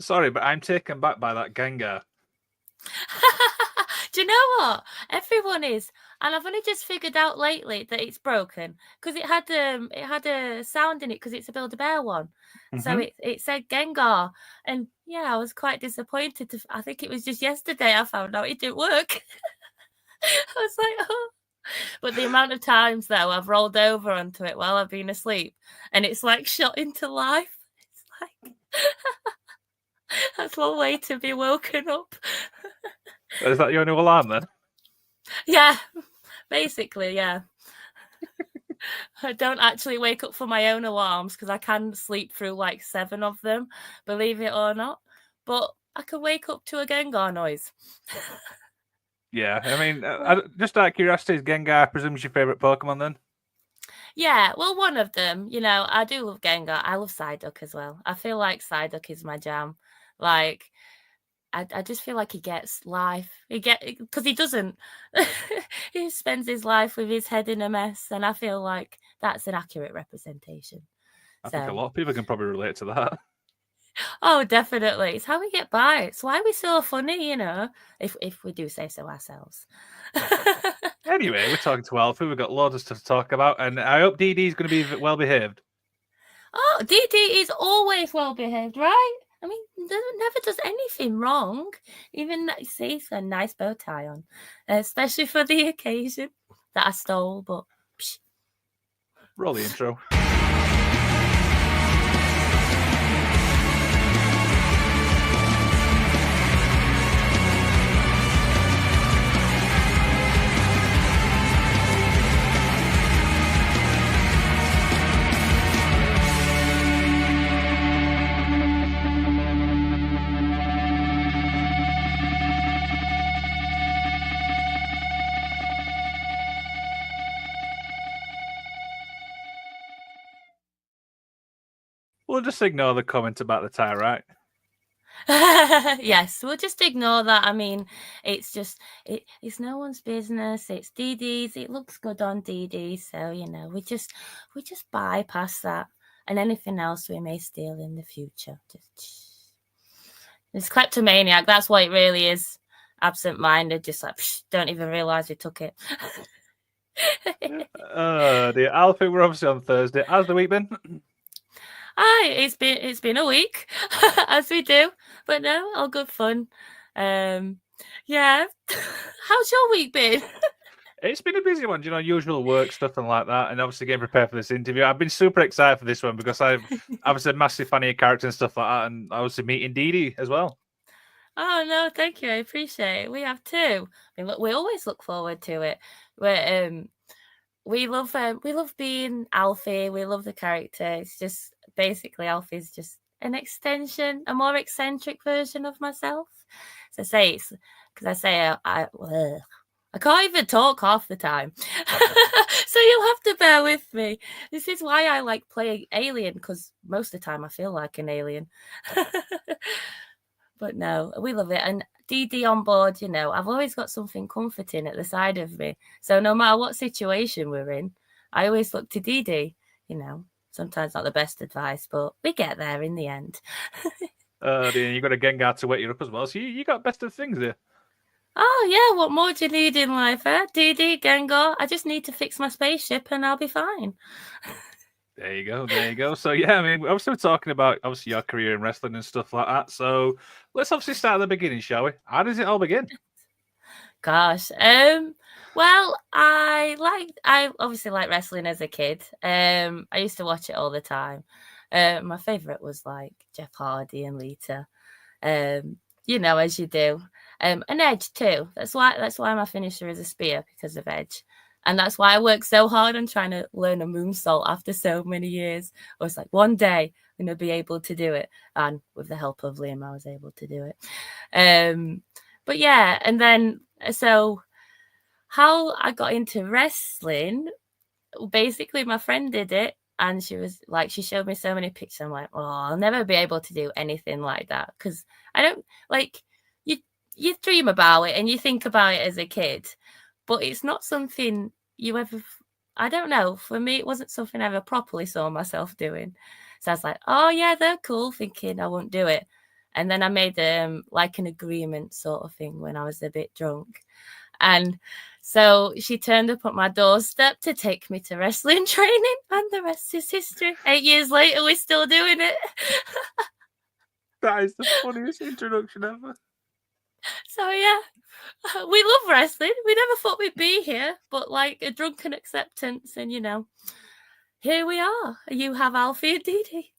Sorry, but I'm taken back by that Gengar. Do you know what? Everyone is, and I've only just figured out lately that it's broken because it had a sound in it because it's a Build-A-Bear one. So it said Gengar, and yeah, I was quite disappointed. I think it was just yesterday I found out it didn't work. I was like, oh. But the amount of times though I've rolled over onto it while I've been asleep, and it's like shot into life. It's like that's one way to be woken up. Is that your new alarm then? Yeah, basically, yeah. I don't actually wake up for my own alarms because I can sleep through like 7 of them, believe it or not. But I can wake up to a Gengar noise. Yeah, I mean, just out of curiosity, is Gengar, I presume, your favourite Pokemon then? Yeah, well, one of them, I do love Gengar. I love Psyduck as well. I feel like Psyduck is my jam. Like, I just feel like he gets life. Because he doesn't. He spends his life with his head in a mess, and I feel like that's an accurate representation. I think a lot of people can probably relate to that. Oh, definitely. It's how we get by. It's why we're so funny, if we do say so ourselves. Anyway, we're talking to Alfiee. We've got loads of stuff to talk about, and I hope DD is going to be well behaved. Oh, DD is always well behaved, right? I mean, never does anything wrong. Even see, he's got a nice bow tie on, especially for the occasion that I stole. But psh. Roll the intro. We'll just ignore the comment about the tie, right? Yes, we'll just ignore that. I mean, it's just it's no one's business. It's DD's. It looks good on DD, so we just bypass that, and anything else we may steal in the future. It's kleptomaniac. That's what it really is. Absent-minded, just like don't even realize we took it. Dear Alfiee, we're obviously on Thursday. How's the week been? Hi, it's been a week, as we do, but no, all good fun. Yeah. How's your week been? It's been a busy one, usual work stuff and like that, and obviously getting prepared for this interview. I've been super excited for this one because I was a massive fan of your character and stuff like that, and I was meeting Dee as well. Oh no, thank you. I appreciate it. We have too. I mean, look, we always look forward to it. We love being Alfiee. We love the character. It's just basically Alfie's just an extension, a more eccentric version of myself. So I can't even talk half the time. So you'll have to bear with me. This is why I like playing alien, because most of the time I feel like an alien. But no, we love it. And DD on board, I've always got something comforting at the side of me. So no matter what situation we're in, I always look to DD, Sometimes not the best advice, but we get there in the end. You got a Gengar to wake you up as well, so you got best of things here. Oh, yeah, what more do you need in life, eh? DD, Gengar, I just need to fix my spaceship and I'll be fine. There you go. So, yeah, I mean, obviously we're talking about, your career in wrestling and stuff like that. So, let's obviously start at the beginning, shall we? How does it all begin? Gosh, well, I obviously liked wrestling as a kid. I used to watch it all the time. My favorite was like Jeff Hardy and Lita. As you do. And Edge too. That's why my finisher is a spear, because of Edge. And that's why I work so hard on trying to learn a moonsault after so many years. I was like, one day I'm going to be able to do it. And with the help of Liam, I was able to do it. But yeah, and then, so how I got into wrestling, basically my friend did it. And she was like, she showed me so many pictures. I'm like, oh, I'll never be able to do anything like that. Because I don't, like, you dream about it and you think about it as a kid. But it's not something you ever, I don't know. For me, it wasn't something I ever properly saw myself doing. So I was like, oh, yeah, they're cool, thinking I won't do it. And then I made like an agreement sort of thing when I was a bit drunk. And so she turned up at my doorstep to take me to wrestling training, and the rest is history. 8 years later, we're still doing it. That is the funniest introduction ever. So yeah, we love wrestling. We never thought we'd be here, but like a drunken acceptance, and here we are. You have Alfiee and DEE.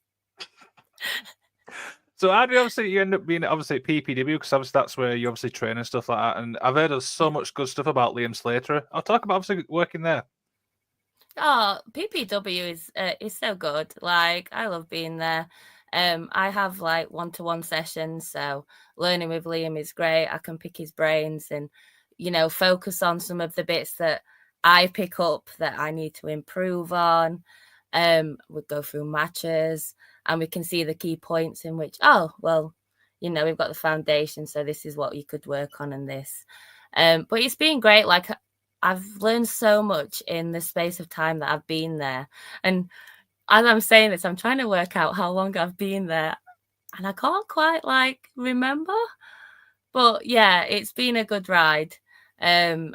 So how do you end up being obviously at PPW, because obviously that's where you obviously train and stuff like that. And I've heard of so much good stuff about Liam Slater. I'll talk about obviously working there. Oh, PPW is so good. Like I love being there. I have like one-to-one sessions, so learning with Liam is great. I can pick his brains and focus on some of the bits that I pick up that I need to improve on. We go through matches and we can see the key points in which, we've got the foundation, so this is what you could work on and this. But it's been great. Like I've learned so much in the space of time that I've been there. And as I'm saying this, I'm trying to work out how long I've been there. And I can't quite remember. But yeah, it's been a good ride. And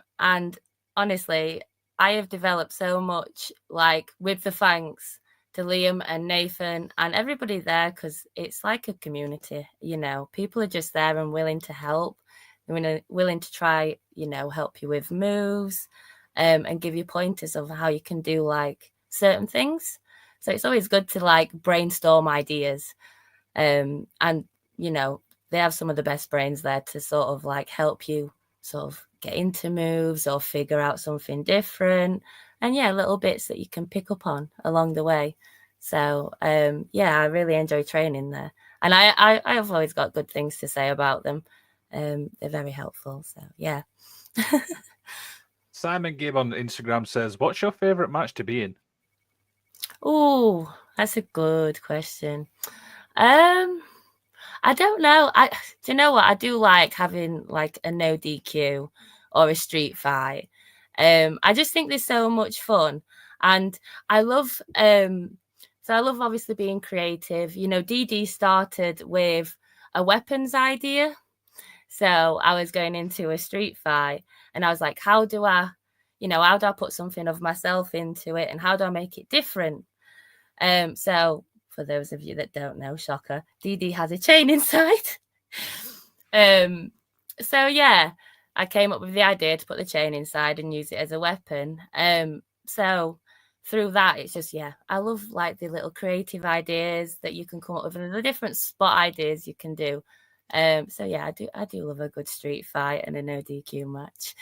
honestly, I have developed so much with the thanks to Liam and Nathan and everybody there, because it's like a community, people are just there and willing to help. Willing to try, help you with moves and give you pointers of how you can do certain things. So it's always good to brainstorm ideas. And, they have some of the best brains there to sort of help you sort of get into moves or figure out something different. And yeah, little bits that you can pick up on along the way. So I really enjoy training there. And I have always got good things to say about them. They're very helpful. So yeah. Simon Gibb on Instagram says, "What's your favorite match to be in?" Oh, that's a good question. I don't know. Do you know what? I do like having a no DQ or a street fight. I just think they're so much fun, and I love. So I love obviously being creative. DD started with a weapons idea. So I was going into a street fight and I was like, how do I put something of myself into it, and how do I make it different? So for those of you that don't know, shocker, DD has a chain inside. So yeah, I came up with the idea to put the chain inside and use it as a weapon. So through that, it's just, I love the little creative ideas that you can come up with and the different spot ideas you can do. So yeah, I do love a good street fight and a no DQ match.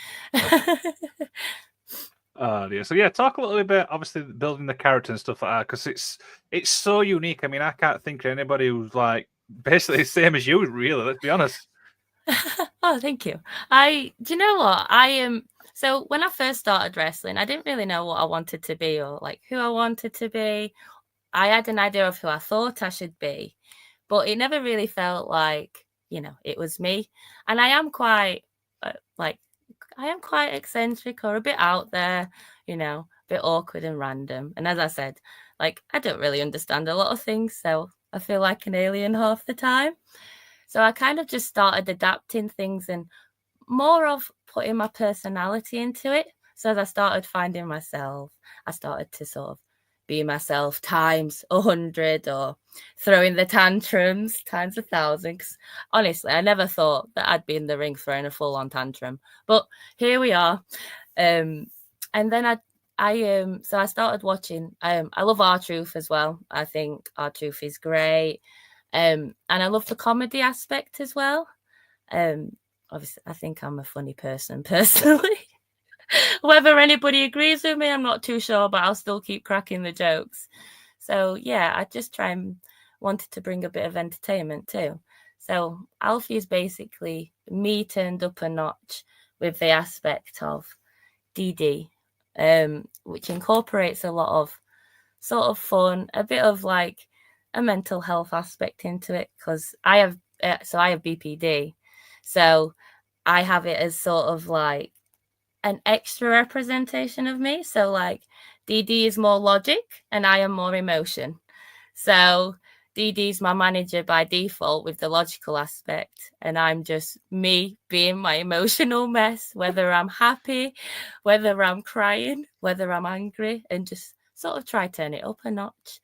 Oh dear. So yeah, talk a little bit, obviously building the character and stuff like that, because it's so unique. I mean, I can't think of anybody who's basically the same as you, really. Let's be honest. Oh, thank you. Do you know what? I am. So when I first started wrestling, I didn't really know what I wanted to be or who I wanted to be. I had an idea of who I thought I should be, but it never really felt it was me. And I am quite eccentric or a bit out there, a bit awkward and random. And as I said, I don't really understand a lot of things, so I feel like an alien half the time. So I kind of just started adapting things and more of putting my personality into it. So as I started finding myself, I started to sort of be myself times 100 or throwing the tantrums times 1,000. Because honestly, I never thought that I'd be in the ring throwing a full-on tantrum, but here we are. And then so I started watching. I love R-Truth as well. I think R-Truth is great, and I love the comedy aspect as well. Obviously, I think I'm a funny person personally. Whether anybody agrees with me, I'm not too sure, but I'll still keep cracking the jokes. So yeah, I just wanted to bring a bit of entertainment too. So Alfiee is basically me turned up a notch with the aspect of DD, which incorporates a lot of sort of fun, a bit of a mental health aspect into it, because I have BPD, so I have it as sort of an extra representation of me. So DD is more logic and I am more emotion. So DD's my manager by default with the logical aspect, and I'm just me being my emotional mess, whether I'm happy, whether I'm crying, whether I'm angry, and just sort of try turn it up a notch.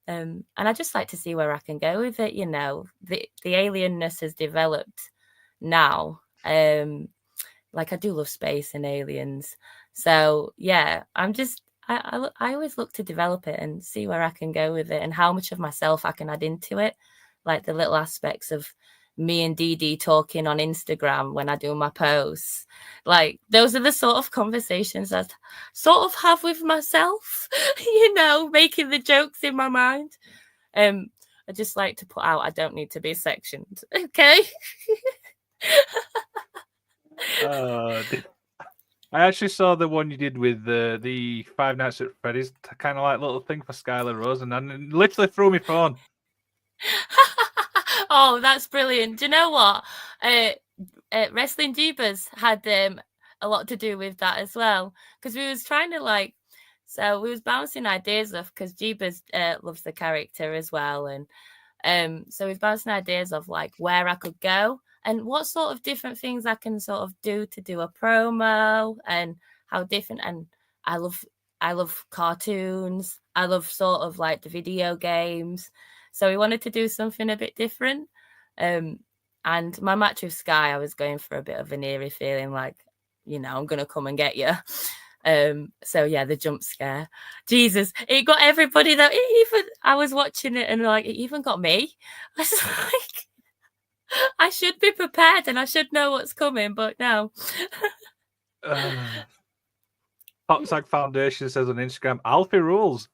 And I just like to see where I can go with it. You know, the alienness has developed now. Like I do love space and aliens, so yeah, I always look to develop it and see where I can go with it and how much of myself I can add into it, like the little aspects of me and Dee Dee talking on Instagram when I do my posts. Like those are the sort of conversations I sort of have with myself, you know, making the jokes in my mind. I just like to put out I don't need to be sectioned. Okay. I actually saw the one you did with the Five Nights at Freddy's kind of like little thing for Skylar Rose, and then literally threw my phone. Oh, that's brilliant. Do you know what? Wrestling Jeebus had a lot to do with that as well, because we was trying to so we was bouncing ideas off, because Jeebus loves the character as well, and so we was bouncing ideas of like where I could go and what sort of different things I can sort of do to do a promo, and how different. And I love cartoons. I love sort of like the video games. So we wanted to do something a bit different. And my match with Sky, I was going for a bit of an eerie feeling, like, you know, I'm gonna come and get you. So yeah, the jump scare, Jesus, it got everybody. That even I was watching it and like it even got me. I was like, I should be prepared and I should know what's coming, but no. Hot Tag Foundation says on Instagram, Alfiee rules.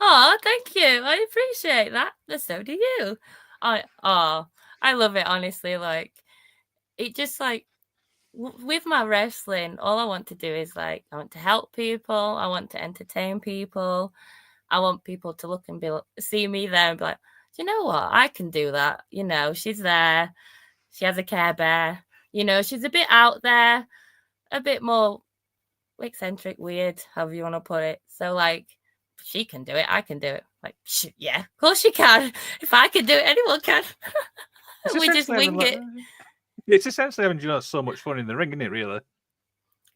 Oh, thank you. I appreciate that. So do you. I love it, honestly. Like, it just like with my wrestling, all I want to do is like I want to help people. I want to entertain people. I want people to look and see me there and be like, do you know what? I can do that. You know, she's there. She has a Care Bear. You know, she's a bit out there, a bit more eccentric, weird, however you want to put it. So like, she can do it. I can do it. Like, yeah, of course she can. If I can do it, anyone can. We just wing it. It's essentially having so much fun in the ring, isn't it? Really?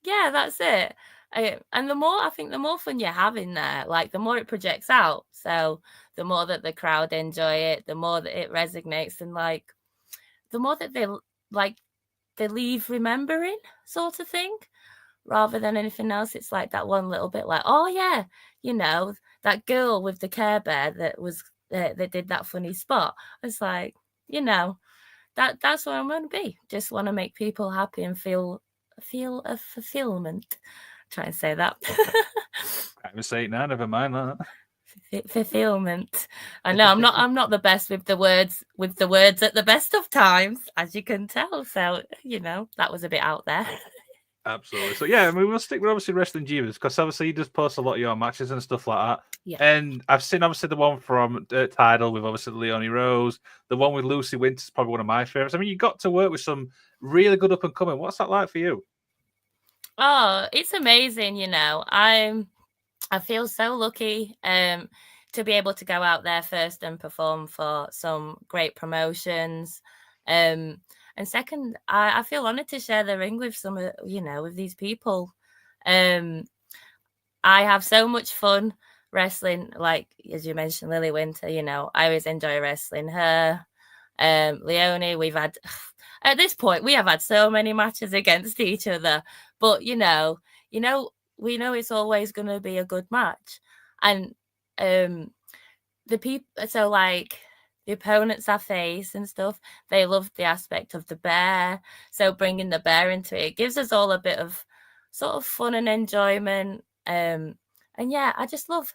Yeah, that's it. And the more fun you have in there, like the more it projects out. So the more that the crowd enjoy it, the more that it resonates, and like the more that they leave remembering, sort of thing, rather than anything else. It's like that one little bit, like, oh yeah, you know, that girl with the Care Bear that did that funny spot. It's like, you know, that's where I'm going to be. Just want to make people happy and feel a fulfillment. Try and say that. I was saying now, never mind that. Fulfillment. I know I'm not the best with the words at the best of times, as you can tell. So, you know, that was a bit out there. Absolutely. So yeah, I mean, we'll stick with obviously Wrestling Jeebus, because obviously you just post a lot of your matches and stuff like that. Yeah. And I've seen obviously the one from Tidal with obviously Leonie Rose. The one with Lucy Winter is probably one of my favorites. I mean, you got to work with some really good up and coming. What's that like for you? Oh, it's amazing. You know, I feel so lucky to be able to go out there first and perform for some great promotions. And second, I feel honored to share the ring with some of, you know, with these people. I have so much fun wrestling, like, as you mentioned, Lily Winter, you know, I always enjoy wrestling her. Leonie, we've had, at this point, we have had so many matches against each other, but, you know, we know it's always going to be a good match. And the people, so like the opponents I face and stuff, they love the aspect of the bear. So bringing the bear into it gives us all a bit of sort of fun and enjoyment. And yeah, I just love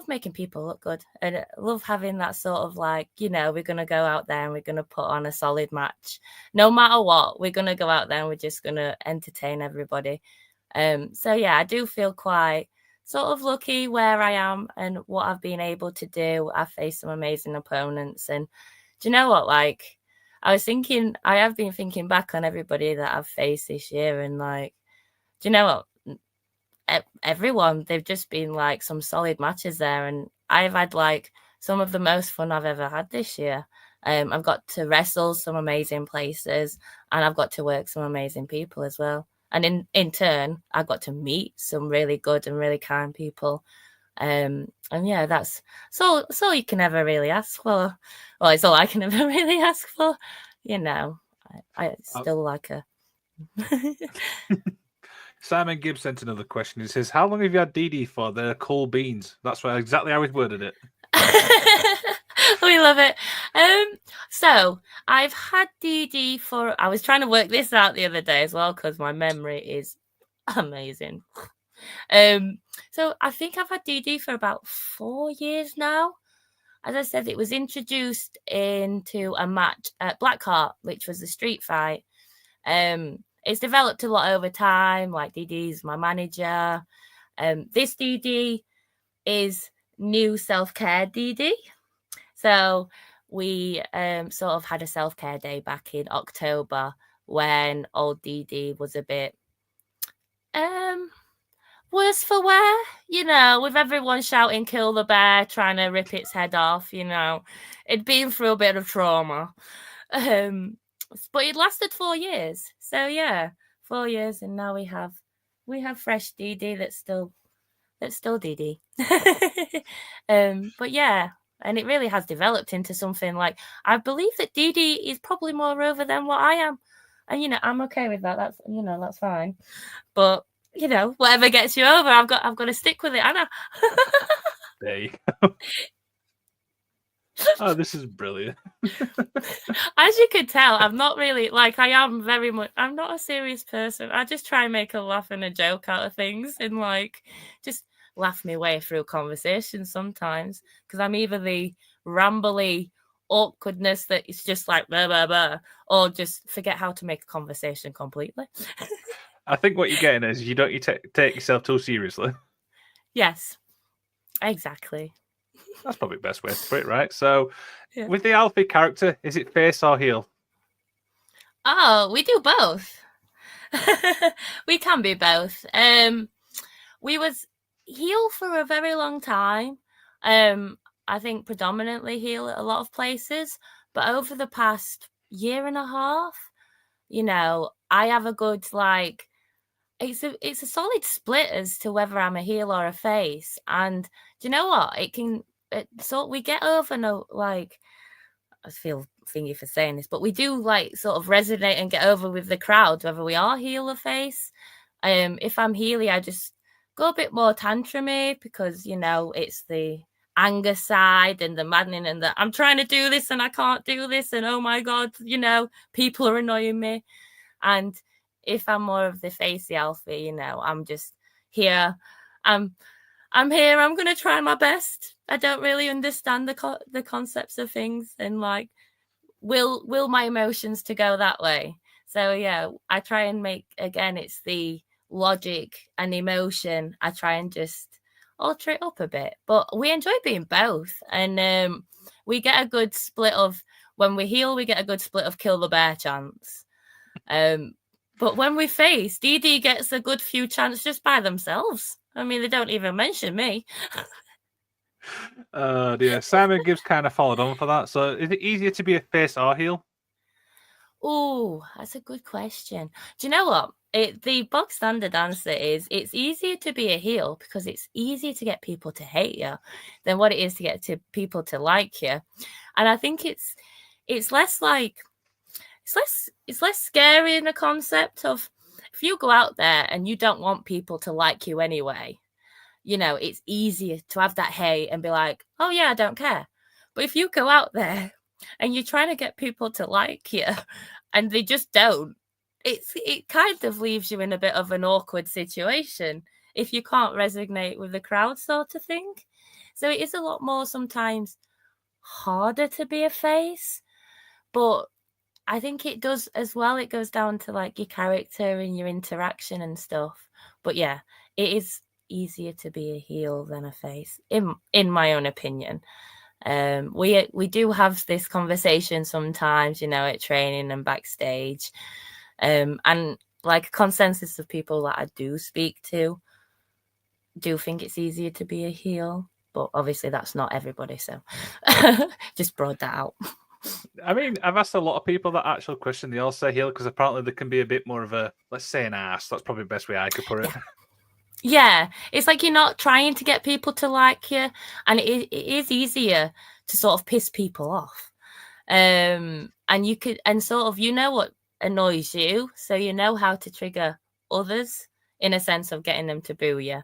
making people look good, and I love having that sort of like, you know, we're going to go out there and we're going to put on a solid match. No matter what, we're going to go out there and we're just going to entertain everybody. So yeah, I do feel quite sort of lucky where I am and what I've been able to do. I've faced some amazing opponents, and do you know what? Like, I have been thinking back on everybody that I've faced this year, and like, do you know what? Everyone, they've just been like some solid matches there, and I've had like some of the most fun I've ever had this year. I've got to wrestle some amazing places, and I've got to work some amazing people as well. And in turn, I got to meet some really good and really kind people. And yeah, that's so you can ever really ask for. Well, it's all I can ever really ask for. You know, I still like a. Simon Gibbs sent another question. He says, "How long have you had DD for?" They're cool beans. That's exactly how he worded it. We love it. So I've had DD for. I was trying to work this out the other day as well because my memory is amazing. So I think I've had DD for about 4 years now. As I said, it was introduced into a match at Blackheart, which was a street fight. It's developed a lot over time. Like DD's my manager. This DD is new self-care DD. So we sort of had a self-care day back in October when old DD was a bit worse for wear, with everyone shouting "kill the bear," trying to rip its head off. It'd been through a bit of trauma. But it lasted 4 years. So yeah, 4 years, and now we have fresh DD that's still DD. But yeah, and it really has developed into something like, I believe that DD is probably more over than what I am, and I'm okay with that. That's fine. But whatever gets you over, I've got to stick with it, Anna. There you go. Oh, this is brilliant. As you could tell, I'm not really I am very much. I'm not a serious person. I just try and make a laugh and a joke out of things, and just laugh my way through conversations sometimes, because I'm either the rambly awkwardness that it's just like blah blah blah, or just forget how to make a conversation completely. I think what you're getting is you take yourself too seriously. Yes, exactly. That's probably the best way to put it, right? So, with the Alfiee character, is it face or heel? Oh, we do both. We can be both. We was heel for a very long time. I think predominantly heel at a lot of places, but over the past year and a half, I have a good it's a solid split as to whether I'm a heel or a face. And do you know what? We get over I feel thingy for saying this, but we do sort of resonate and get over with the crowd, whether we are heel or face. If I'm heely, I just go a bit more tantrumy because, it's the anger side and the maddening and the I'm trying to do this and I can't do this. And oh my God, people are annoying me. And if I'm more of the facey Alfie, I'm just here. I'm here. I'm going to try my best. I don't really understand the concepts of things, and will my emotions to go that way. So yeah, I try and make, again, it's the logic and emotion. I try and just alter it up a bit, but we enjoy being both, and we get a good split of, when we heal, we get a good split of kill the bear chance. But when we face, DD gets a good few chants just by themselves. I mean, they don't even mention me. Dear. Simon Gibbs kind of followed on for that. So, is it easier to be a face or heel? Oh, that's a good question. Do you know what? The bog standard answer is it's easier to be a heel because it's easier to get people to hate you than what it is to get people to like you. And I think it's less it's less scary in the concept of, if you go out there and you don't want people to like you anyway, it's easier to have that hate and be like, oh yeah, I don't care. But if you go out there and you're trying to get people to like you and they just don't, it kind of leaves you in a bit of an awkward situation if you can't resonate with the crowd, sort of thing. So it is a lot more sometimes harder to be a face, but I think it does as well. It goes down to your character and your interaction and stuff. But yeah, it is easier to be a heel than a face, in my own opinion. We do have this conversation sometimes, at training and backstage, and a consensus of people that I do speak to do think it's easier to be a heel. but obviously that's not everybody. So just brought that out. I mean, I've asked a lot of people that actual question. They all say heel because apparently they can be a bit more of a, let's say, an ass. That's probably the best way I could put it. Yeah, it's like you're not trying to get people to like you, and it is easier to sort of piss people off. And you could, and sort of, you know what annoys you, so you know how to trigger others in a sense of getting them to boo you.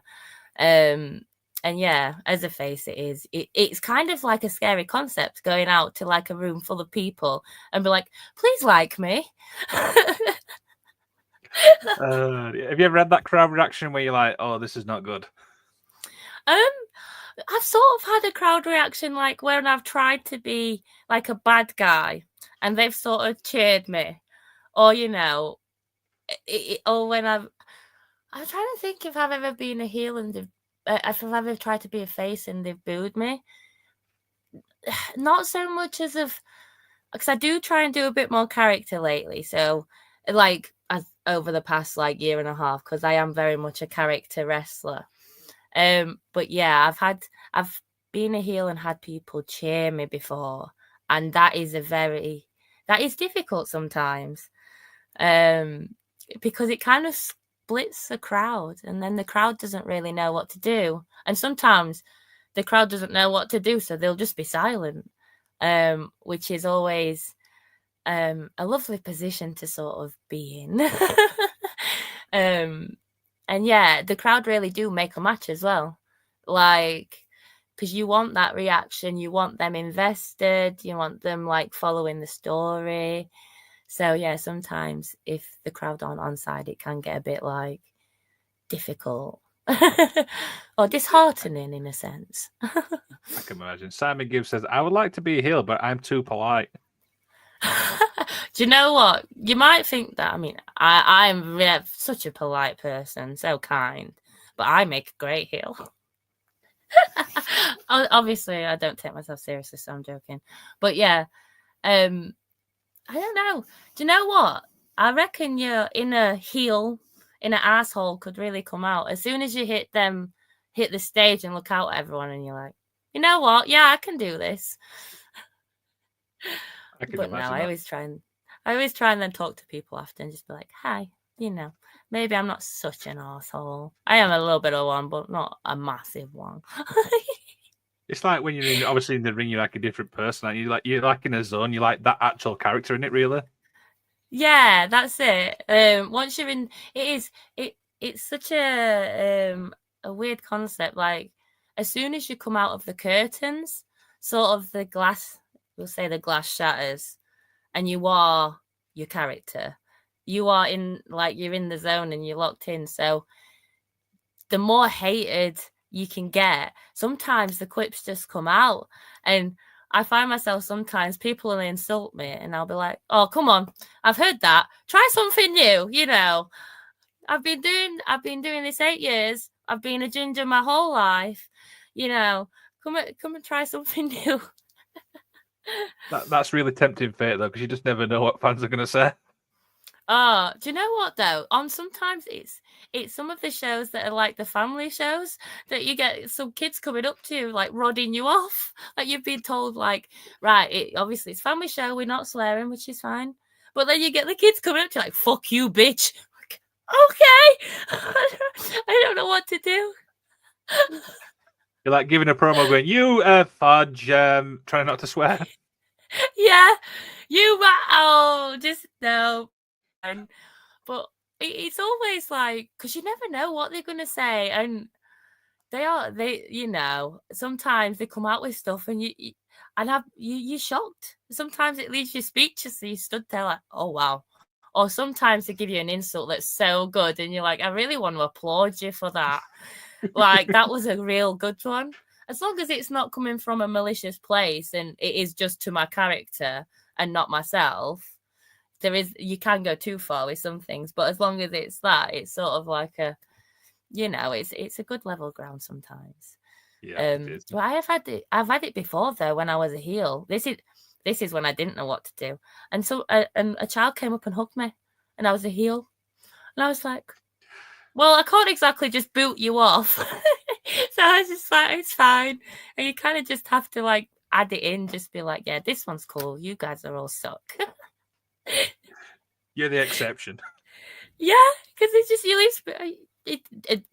And yeah, as a face, it's kind of like a scary concept going out to like a room full of people and be like, please like me. Have you ever had that crowd reaction where you're like, oh, this is not good? I've sort of had a crowd reaction like when I've tried to be like a bad guy and they've sort of cheered me, or you know, or when I'm trying to think if I've ever been a heel and if I've ever tried to be a face and they've booed me. Not so much as of, because I do try and do a bit more character lately. So like as over the past like year and a half, because I am very much a character wrestler. But yeah, I've been a heel and had people cheer me before, and that is difficult sometimes. Because it kind of splits the crowd, and then the crowd doesn't really know what to do. And sometimes the crowd doesn't know what to do, so they'll just be silent. Which is always a lovely position to sort of be in. And yeah, the crowd really do make a match as well. Like, because you want that reaction, you want them invested, you want them like following the story. So yeah, sometimes if the crowd aren't on side, it can get a bit like difficult or disheartening in a sense. I can imagine. Simon Gibbs says, I would like to be a heel, but I'm too polite. Do you know what? You might think that. I mean, I'm such a polite person, so kind, but I make a great heel. Obviously, I don't take myself seriously, so I'm joking. But yeah, I don't know. Do you know what? I reckon your inner heel, inner asshole could really come out as soon as you hit the stage and look out at everyone, and you're like, you know what? Yeah, I can do this. But no, I always try and then talk to people after and just be like, hi, you know, maybe I'm not such an asshole. I am a little bit of one, but not a massive one. It's like when you're obviously in the ring, you're like a different person. And you're like in a zone. You're like that actual character in it, really. Yeah, that's it. Once you're in, it's such a weird concept. Like as soon as you come out of the curtains, sort of the glass, we'll say the glass shatters, and you are your character. You are you're in the zone and you're locked in. So the more hated you can get, sometimes the quips just come out. And I find myself sometimes people will insult me and I'll be like, oh, come on, I've heard that. Try something new, you know. I've been doing this 8 years. I've been a ginger my whole life. You know, come and try something new. That's really tempting fate though, because you just never know what fans are going to say. Oh, do you know what though? Sometimes it's some of the shows that are like the family shows that you get some kids coming up to you, like rodding you off. Like you've been told, like, right, obviously it's family show, we're not swearing, which is fine. But then you get the kids coming up to you like, fuck you, bitch. Like, okay. I don't know what to do. You're like giving a promo going, you fudge, trying not to swear. Yeah. Just no. But it's always like, because you never know what they're going to say. And you know, sometimes they come out with stuff and you're shocked. Sometimes it leaves you speechless. So you stood there like, oh, wow. Or sometimes they give you an insult that's so good. And you're like, I really want to applaud you for that. Like, that was a real good one. As long as it's not coming from a malicious place and it is just to my character and not myself, you can go too far with some things, but as long as it's that, it's sort of like a, you know, it's a good level ground sometimes. Yeah. Well, I've had it before though when I was a heel. This is when I didn't know what to do, and so and a child came up and hugged me, and I was a heel, and I was like, well, I can't exactly just boot you off. So I was just like, it's fine. And you kind of just have to like add it in, just be like, yeah, this one's cool. You guys are all suck. You're the exception. Yeah, because it's just you leave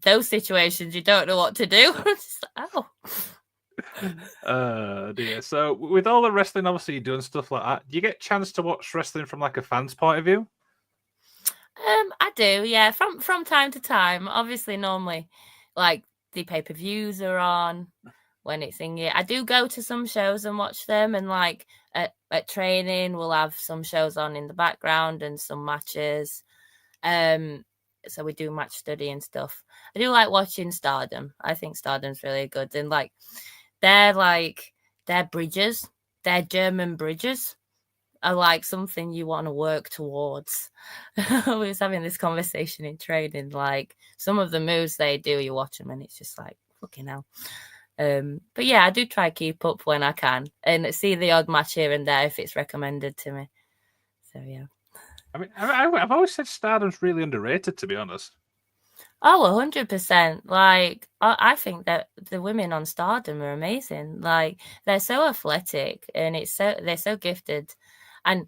those situations you don't know what to do. Just like, Dear. So with all the wrestling, obviously you're doing stuff like that. Do you get a chance to watch wrestling from like a fan's point of view? I do, yeah. From time to time. Obviously, normally, like the pay-per-views are on when it's in here. I do go to some shows and watch them, and like at training, we'll have some shows on in the background and some matches. So we do match study and stuff. I do like watching Stardom. I think Stardom's really good, and like their bridges, their German bridges are like something you want to work towards. We was having this conversation in training, like some of the moves they do, you watch them and it's just like fucking hell. But yeah, I do try to keep up when I can and see the odd match here and there if it's recommended to me. So yeah. I mean, I've always said Stardom's really underrated, to be honest. Oh, 100%. Like, I think that the women on Stardom are amazing. Like, they're so athletic and they're so gifted. And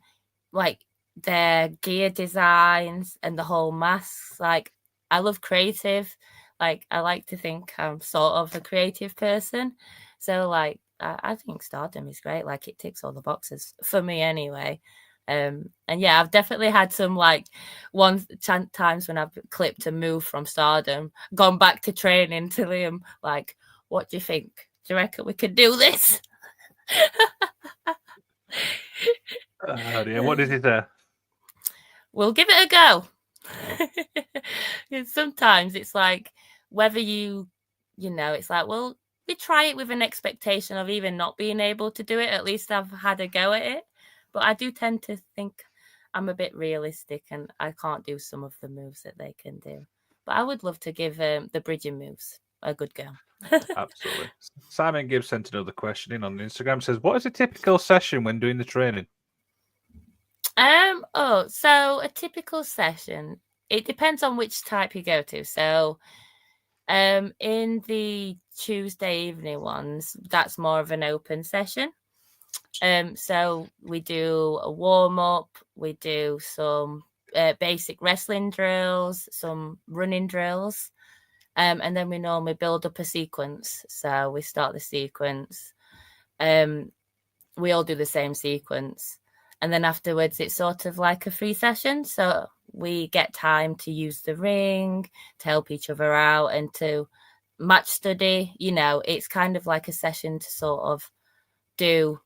like their gear designs and the whole masks, like, I love creative. Like, I like to think I'm sort of a creative person. So, like, I think Stardom is great. Like, it ticks all the boxes for me anyway. And yeah, I've definitely had some like times when I've clipped a move from Stardom, gone back to training to Liam, like, what do you think? Do you reckon we could do this? Oh dear, what did he say? We'll give it a go. Sometimes it's like whether it's like, well, we try it with an expectation of even not being able to do it. At least I've had a go at it. But I do tend to think I'm a bit realistic and I can't do some of the moves that they can do. But I would love to give the bridging moves a good go. Absolutely. Simon Gibbs sent another question in on Instagram. Says, what is a typical session when doing the training? So a typical session, it depends on which type you go to. So in the Tuesday evening ones, that's more of an open session. So we do a warm-up, we do some basic wrestling drills, some running drills, and then we normally build up a sequence. So we start the sequence, we all do the same sequence, and then afterwards it's sort of like a free session. So we get time to use the ring, to help each other out, and to match study. It's kind of like a session to sort of do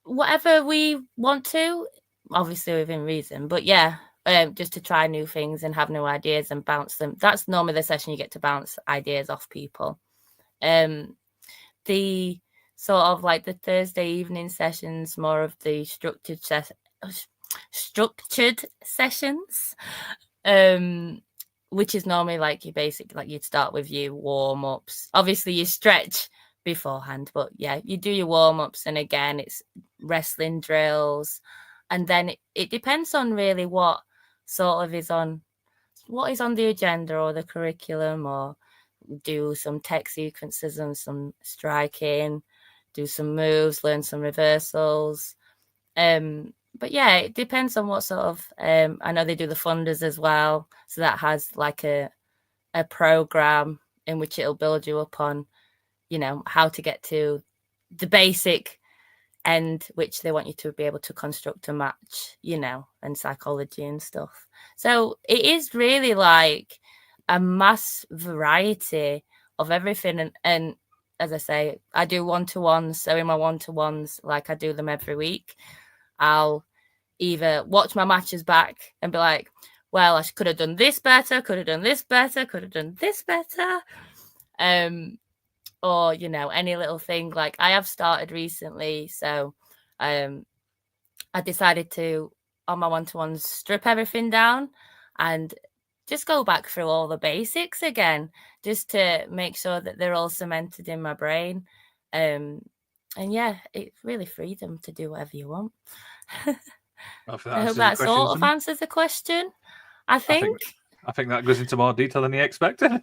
whatever we want to, obviously within reason, but yeah, just to try new things and have new ideas and bounce them. That's normally the session you get to bounce ideas off people. The sort of like the Thursday evening sessions, more of the structured sessions, which is normally like your basic, like you'd start with your warm-ups. Obviously you stretch beforehand, but yeah, you do your warm-ups, and again it's wrestling drills, and then it depends on really what is on the agenda or the curriculum, or do some tech sequences and some striking, do some moves, learn some reversals. But yeah, it depends on what sort of I know they do the funders as well, so that has like a program in which it'll build you up on how to get to the basic end, which they want you to be able to construct a match, and psychology and stuff. So it is really like a mass variety of everything. And as I say, I do one-to-ones. So in my one-to-ones, like I do them every week, I'll either watch my matches back and be like, well, I could have done this better, could have done this better, could have done this better. Or, any little thing. Like I have started recently, so I decided to, on my one-to-ones, strip everything down and just go back through all the basics again, just to make sure that they're all cemented in my brain. And yeah, it's really freedom to do whatever you want. I hope that sort of answers the question. I think that goes into more detail than you expected.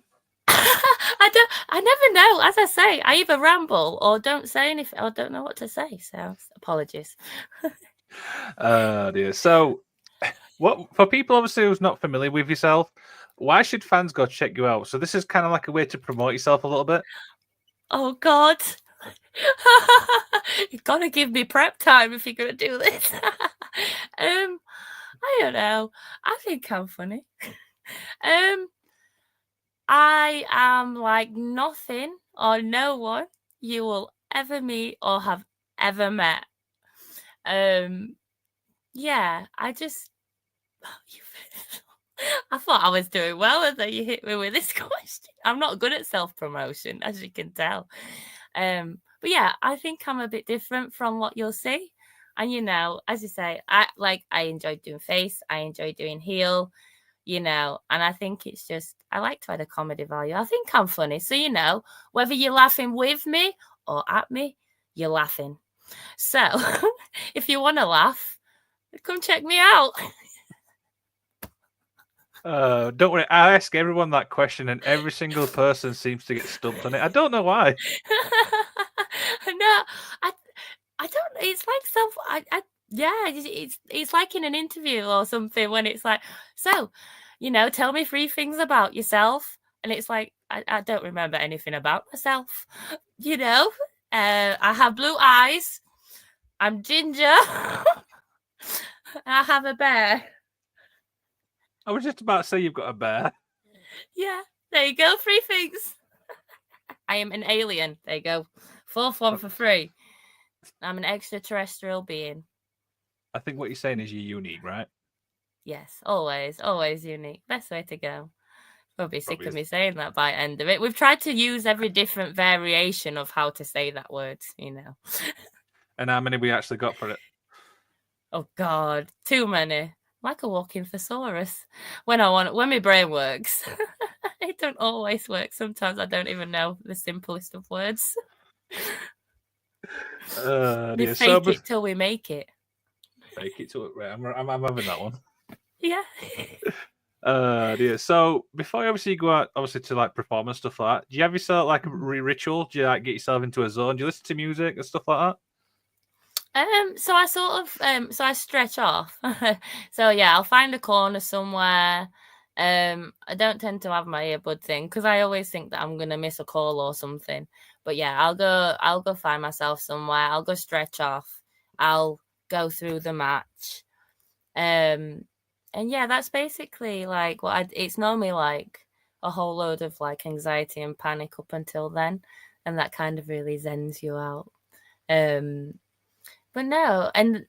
I never know. As I say, I either ramble or don't say anything or don't know what to say. So apologies. Oh dear. So, what for people obviously who's not familiar with yourself, why should fans go check you out? So this is kind of like a way to promote yourself a little bit. Oh God. You've got to give me prep time if you're going to do this. I don't know. I think I'm funny. I am like nothing or no one you will ever meet or have ever met. Yeah, I just I thought I was doing well, and then you hit me with this question. I'm not good at self-promotion, as you can tell. But yeah, I think I'm a bit different from what you'll see. And as you say, I enjoy doing face, I enjoy doing heel, and I think it's just I like to add a comedy value. I think I'm funny. So, whether you're laughing with me or at me, you're laughing. So if you want to laugh, come check me out. Don't worry, I ask everyone that question, and every single person seems to get stumped on it. I don't know why. No, I don't. It's like it's like in an interview or something when it's like, so, tell me 3 things about yourself, and it's like I don't remember anything about myself. I have blue eyes. I'm ginger. I have a bear. I was just about to say you've got a bear. Yeah, there you go. 3 things. I am an alien. There you go. 4th one for free. I'm an extraterrestrial being. I think what you're saying is you're unique, right? Yes, always unique. Best way to go. You'll be sick of me saying that by end of it. We've tried to use every different variation of how to say that word, And how many we actually got for it? Oh God, too many. Like a walking thesaurus. When my brain works. It don't always work. Sometimes I don't even know the simplest of words. Dear. Fake it till we make it. Fake it till right. I'm having that one. Yeah. Dear. So before obviously you go out, obviously to like perform and stuff like that, do you have yourself like a ritual? Do you like get yourself into a zone? Do you listen to music and stuff like that? So I sort of so I stretch off. So yeah, I'll find a corner somewhere. I don't tend to have my earbud thing because I always think that I'm gonna miss a call or something. But yeah, I'll go find myself somewhere. I'll go stretch off. I'll go through the match. And yeah, that's basically like it's normally like a whole load of like anxiety and panic up until then, and that kind of really zens you out. But no, and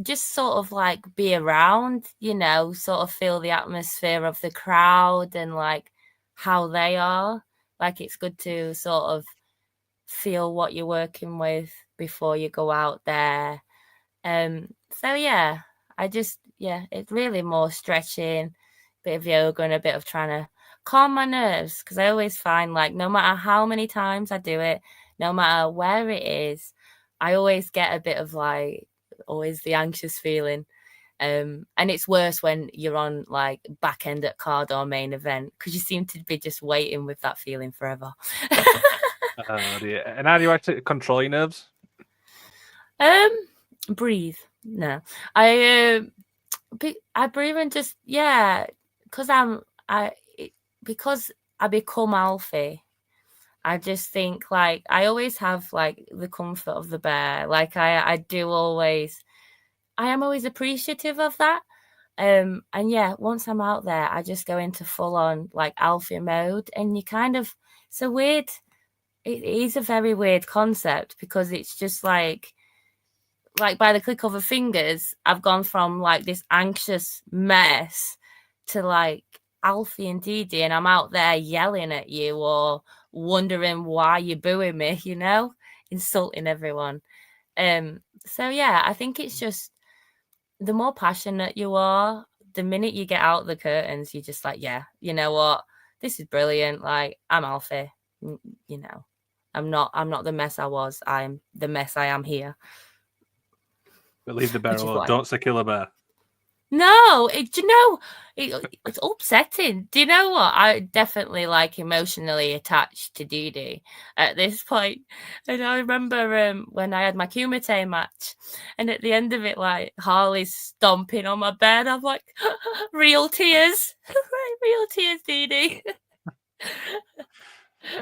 just sort of like be around, sort of feel the atmosphere of the crowd and like how they are. Like it's good to sort of feel what you're working with before you go out there. So yeah, it's really more stretching, bit of yoga and a bit of trying to calm my nerves because I always find like no matter how many times I do it, no matter where it is, I always get a bit of like always the anxious feeling. And it's worse when you're on like back end at card or main event because you seem to be just waiting with that feeling forever. Dear. And how do you actually control your nerves? Breathe. No, I breathe and just because because I become Alfiee. I just think like I always have like the comfort of the bear. Like I am always appreciative of that. And yeah, once I'm out there, I just go into full on like Alfiee mode, and you kind of so weird. It is a very weird concept because it's just like by the click of a fingers, I've gone from like this anxious mess to like Alfiee and DEE, and I'm out there yelling at you or wondering why you're booing me, insulting everyone. So yeah, I think it's just the more passionate you are, the minute you get out the curtains, you're just like, yeah, you know what? This is brilliant. Like I'm Alfiee, I'm not the mess I was. I'm the mess I am here. But leave the bear alone. Don't say kill a bear. No, it's upsetting. Do you know what? I definitely like emotionally attached to DD at this point. And I remember when I had my Kumite match, and at the end of it, like Harley's stomping on my bed. I'm like, real tears, real tears, DD.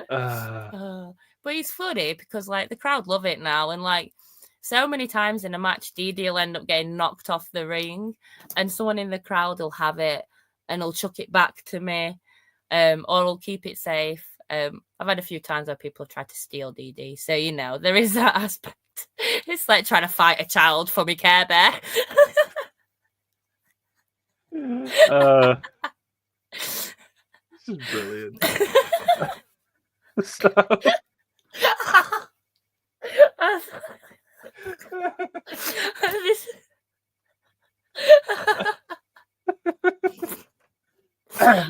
But it's funny because like the crowd love it now, and like so many times in a match, DD will end up getting knocked off the ring, and someone in the crowd will have it and will chuck it back to me, or will keep it safe. I've had a few times where people have tried to steal DD, so you know there is that aspect. It's like trying to fight a child for me Care Bear. This is brilliant. So...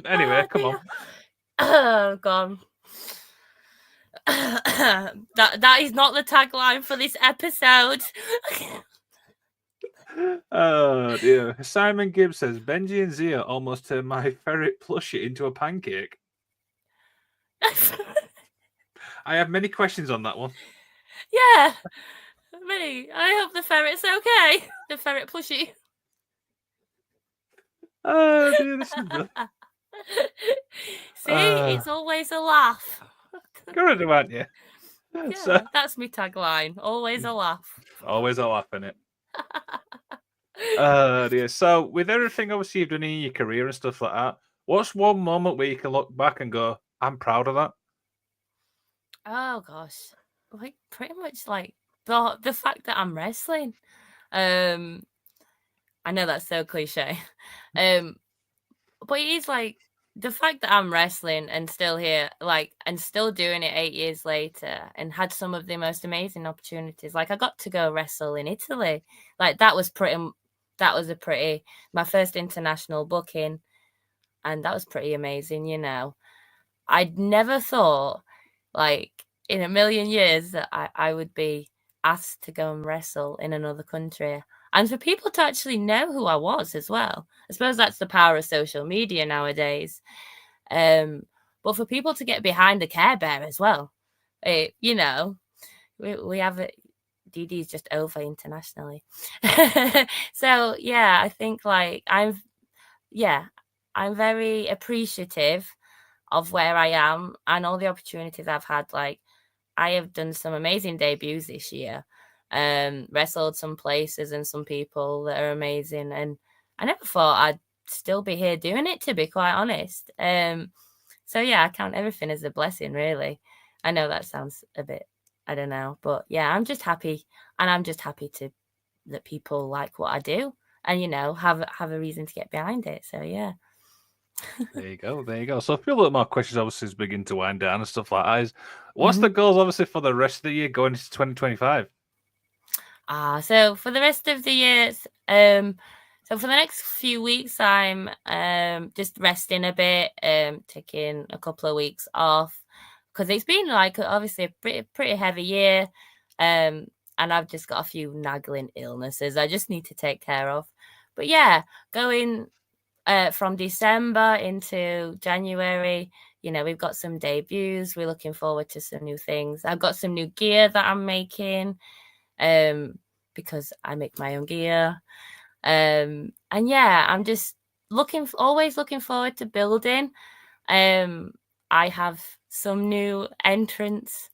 Anyway, come on. Oh god. that is not the tagline for this episode. Oh dear. Simon Gibbs says Benji and Zia almost turned my ferret plushie into a pancake. I have many questions on that one. Yeah, many. I hope the ferret's okay. The ferret plushie. Oh dear, this is good. See, it's always a laugh. Correct, aren't you? Yeah, so, that's my tagline. Always a laugh. Always a laugh in it. Dear. So, with everything obviously you've done in your career and stuff like that, what's one moment where you can look back and go, "I'm proud of that"? Oh gosh, like pretty much like the fact that I'm wrestling. I know that's so cliche, but it is like the fact that I'm wrestling and still here, like, and still doing it 8 years later, and had some of the most amazing opportunities. Like I got to go wrestle in Italy. Like that was my first international booking, and that was pretty amazing. You know, I'd never thought, like in a million years, that I would be asked to go and wrestle in another country, and for people to actually know who I was as well. I suppose that's the power of social media nowadays. But for people to get behind the Care Bear as well, you know, we have it. DD is just over internationally. So yeah, I think like I'm very appreciative of where I am and all the opportunities I've had. Like I have done some amazing debuts this year, wrestled some places and some people that are amazing, and I never thought I'd still be here doing it, to be quite honest. So yeah, I count everything as a blessing, really. I know that sounds a bit, I don't know, but yeah, I'm just happy, and I'm just happy that people like what I do, and you know, have a reason to get behind it. So yeah. There you go. So a few little more questions obviously as begin to wind down and stuff like that. What's the goals obviously for the rest of the year going into 2025? So for the rest of the years, so for the next few weeks, I'm just resting a bit, taking a couple of weeks off, because it's been like obviously a pretty heavy year, and I've just got a few nagging illnesses I just need to take care of. But yeah, going from December into January, you know, we've got some debuts. We're looking forward to some new things. I've got some new gear that I'm making, because I make my own gear. And yeah, I'm just always looking forward to building. I have some new entrance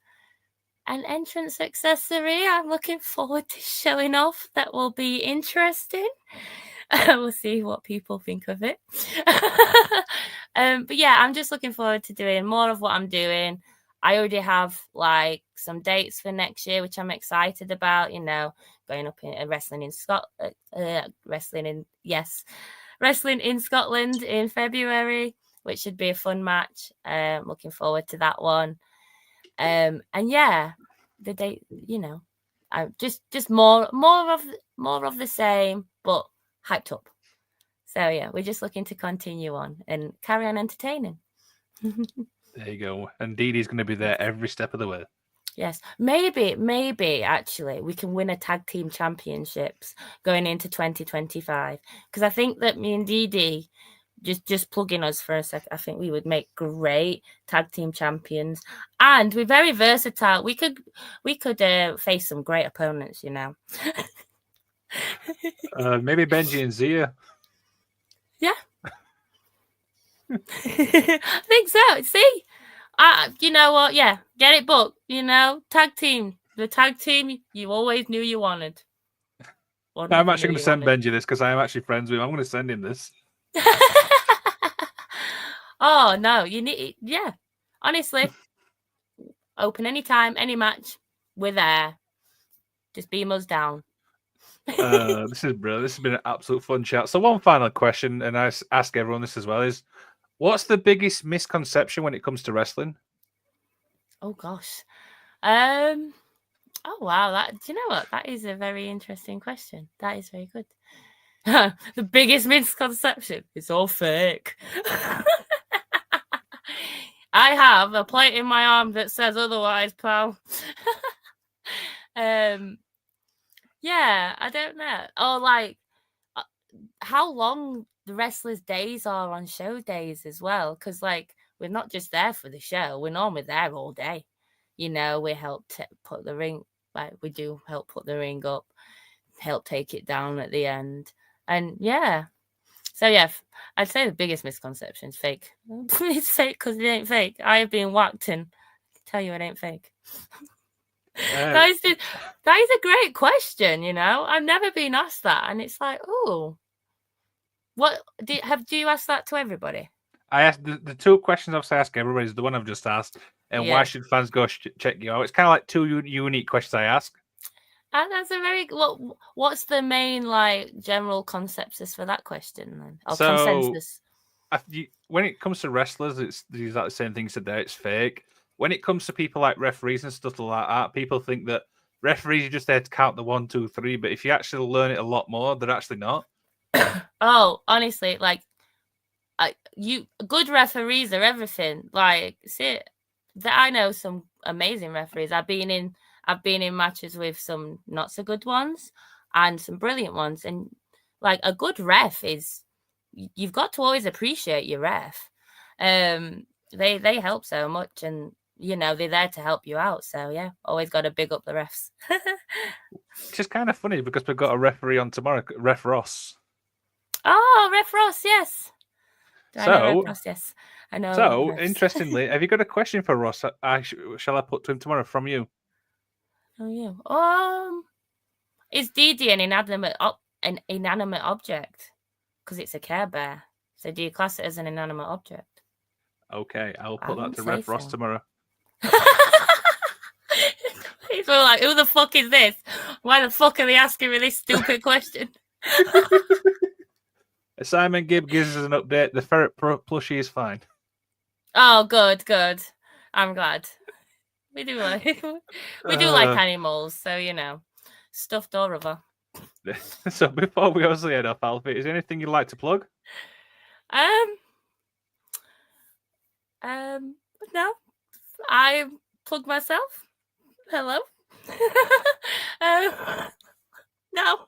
accessory I'm looking forward to showing off that will be interesting. We'll see what people think of it. But yeah, I'm just looking forward to doing more of what I'm doing. I already have like some dates for next year, which I'm excited about. You know, going up in wrestling in wrestling in Scotland in February, which should be a fun match. Looking forward to that one. And yeah, the date, you know, just more of the same, but hyped up. So yeah, we're just looking to continue on and carry on entertaining. There you go. And Dee Dee's going to be there every step of the way. Yes, maybe actually we can win a tag team championships going into 2025, because I think that me and Dee Dee, just plug in us for a sec. I think we would make great tag team champions, and we're very versatile. We could face some great opponents, you know. Maybe Benji and Zia. Yeah. I think so. See, you know what? Yeah, get it booked. You know, tag team, the tag team you always knew you wanted. I'm actually going to send Benji this because I am actually friends with him. I'm going to send him this. Oh no, you need, yeah. Honestly, open anytime, any match, we're there. Just beam us down. This is brilliant. This has been an absolute fun chat. So one final question, and I ask everyone this as well, is what's the biggest misconception when it comes to wrestling? Oh gosh. Oh wow, do you know what? That is a very interesting question. That is very good. The biggest misconception, it's all fake. I have a plate in my arm that says otherwise, pal. Yeah, I don't know. Or like how long the wrestlers' days are on show days as well, because like we're not just there for the show, we're normally there all day. You know, we help put the ring, like we do help put the ring up, help take it down at the end, and yeah. So yeah, I'd say the biggest misconception is fake. It's fake because it ain't fake. I have been whacked and I tell you it ain't fake. That is a great question, you know. I've never been asked that, and it's like, oh, what do you ask that to everybody? I asked the two questions I've asked everybody is the one I've just asked, and why should fans go check you out? It's kind of like two unique questions I ask. And that's a very what's the main like general consensus for that question then? Or consensus? When it comes to wrestlers, it's the exact same thing you said there. It's fake. When it comes to people like referees and stuff like that, people think that referees are just there to count the 1, 2, 3. But if you actually learn it a lot more, they're actually not. Oh, honestly, like good referees are everything. Like, see, I know some amazing referees. I've been in matches with some not so good ones and some brilliant ones. And like a good ref is, you've got to always appreciate your ref. They help so much, and you know they're there to help you out. So yeah, always got to big up the refs. Which is kind of funny because we've got a referee on tomorrow, Ref Ross. Oh, Ref Ross, yes. Yes, I know. So interestingly, have you got a question for Ross? Shall I put to him tomorrow from you? Oh yeah. Is DD an inanimate object? Because it's a Care Bear. So do you class it as an inanimate object? Okay, I'll put that to Ref Ross tomorrow. He's all like, who the fuck is this? Why the fuck are they asking me this stupid question? Simon Gibb gives us an update. The ferret plushie is fine. Oh, good. I'm glad. We do like animals, so you know, stuffed or other. So before we also head off, Alfiee, is there anything you'd like to plug? No, I plug myself. Hello. No.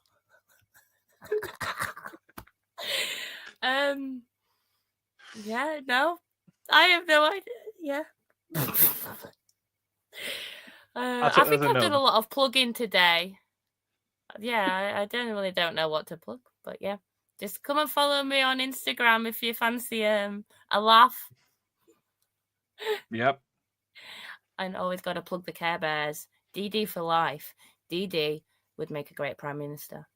Yeah, no, I have no idea. Yeah. I think I've done a lot of plugging today. Yeah, I generally don't know what to plug, but yeah, just come and follow me on Instagram if you fancy a laugh. Yep. And always got to plug the Care Bears. DD for life. DD would make a great Prime Minister.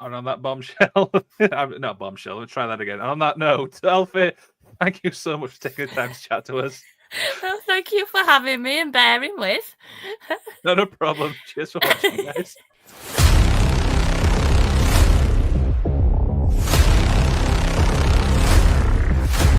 And on that bombshell, not bombshell, let's try that again. On that note, Alfiee, thank you so much for taking the time to chat to us. Well, thank you for having me and bearing with. Not a problem. Cheers for watching, guys.